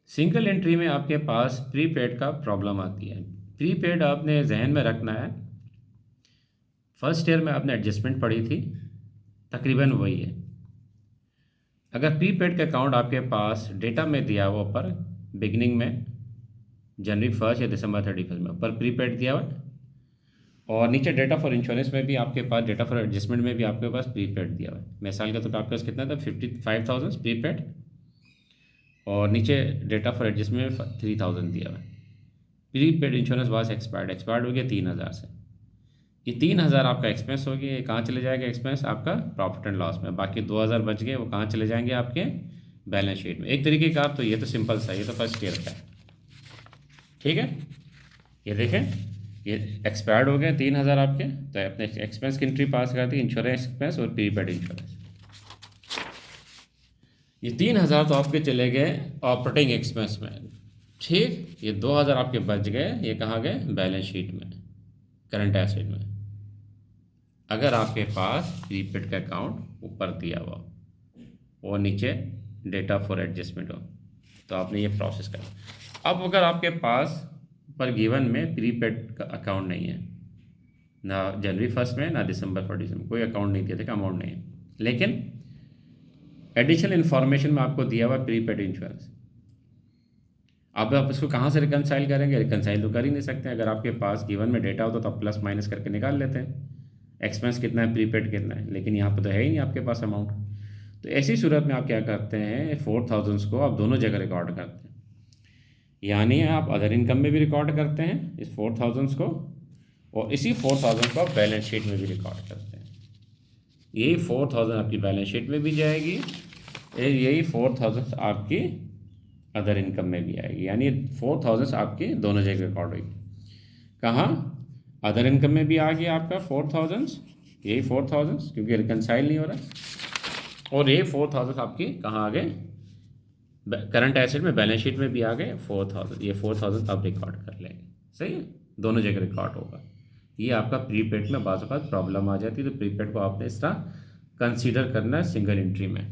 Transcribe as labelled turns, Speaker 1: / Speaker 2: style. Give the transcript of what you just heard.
Speaker 1: Single entry में आपके पास prepaid का प्रॉब्लम आती है। प्रीपेड आपने जहन में रखना है, फर्स्ट ईयर में आपने एडजस्टमेंट पढ़ी थी, तकरीबन वही है। अगर प्रीपेड का अकाउंट आपके पास डेटा में दिया हुआ ऊपर बिगनिंग में जनवरी 1 या दिसंबर 31 में ऊपर प्रीपेड दिया हुआ है, और नीचे डेटा फॉर इंश्योरेंस में भी आपके पास, डेटा फॉर एडजस्टमेंट में भी आपके पास प्रीपेड दिया हुआ है। मिसाल के तौर पर आपके पास कितना था, 55,000 प्रीपेड, और नीचे डेटा फॉर एडजस्टमेंट में 3,000 दिया हुआ है। प्रीपेड इंश्योरेंस वाज एक्सपायर्ड हो गया 3,000 से। ये 3,000 आपका एक्सपेंस हो गया, ये कहाँ चले जाएगा एक्सपेंस आपका, प्रॉफिट एंड लॉस में। बाकी 2,000 बच गए, वो कहाँ चले जाएंगे आपके बैलेंस शीट में। एक तरीके का, तो ये तो सिंपल सा, ये तो फर्स्ट ईयर का है, ठीक है। ये देखें, ये एक्सपायर्ड हो गए 3,000 आपके, तो अपने एक्सपेंस की एंट्री पास कर दी, इंश्योरेंस एक्सपेंस और प्रीपेड इंश्योरेंस। ये 3,000 तो आपके चले गए ऑपरेटिंग एक्सपेंस में, ठीक। ये 2,000 आपके बच गए, ये कहाँ गए, बैलेंस शीट में, करंट एसेट में। अगर आपके पास प्रीपेड का अकाउंट ऊपर दिया हुआ और नीचे डेटा फॉर एडजस्टमेंट हो, तो आपने ये प्रोसेस करना। अब अगर आपके पास पर गिवन में प्रीपेड का अकाउंट नहीं है, ना जनवरी 1 में ना दिसंबर 31 में, कोई अकाउंट नहीं दिया था, अमाउंट नहीं है, लेकिन एडिशनल इन्फॉर्मेशन में आपको दिया हुआ प्रीपेड इंश्योरेंस। अब आप इसको कहाँ से रिकनसाइल करेंगे, रिकनसाइल तो कर ही नहीं सकते। अगर आपके पास गिवन में डेटा होता तो आप प्लस माइनस करके निकाल लेते हैं, एक्सपेंस कितना है, प्रीपेड कितना है, लेकिन यहाँ पर तो है ही नहीं आपके पास अमाउंट। तो ऐसी सूरत में आप क्या करते हैं, 4,000 को आप दोनों जगह रिकॉर्ड करते हैं। यानी आप अदर इनकम में भी रिकॉर्ड करते हैं इस 4,000 को, और इसी 4,000 को आप बैलेंस शीट में भी रिकॉर्ड करते हैं। यही 4,000 आपकी बैलेंस शीट में भी जाएगी, यही 4,000 आपकी अदर इनकम में भी आएगी। यानी 4,000 आपकी दोनों जगह रिकॉर्ड होगी। कहाँ, अदर इनकम में भी आ गया आपका 4,000, यही 4,000 क्योंकि रिकनसाइल नहीं हो रहा, और ये 4,000 आपकी कहाँ आ गए, करंट एसेट में, बैलेंस शीट में भी आ गए 4,000। ये 4,000 आप रिकॉर्ड कर लेंगे, सही है, दोनों जगह रिकॉर्ड होगा। ये आपका प्रीपेड में बाज़ औक़ात प्रॉब्लम आ जाती है, तो प्रीपेड को आपने इस तरह कंसीडर करना है सिंगल एंट्री में।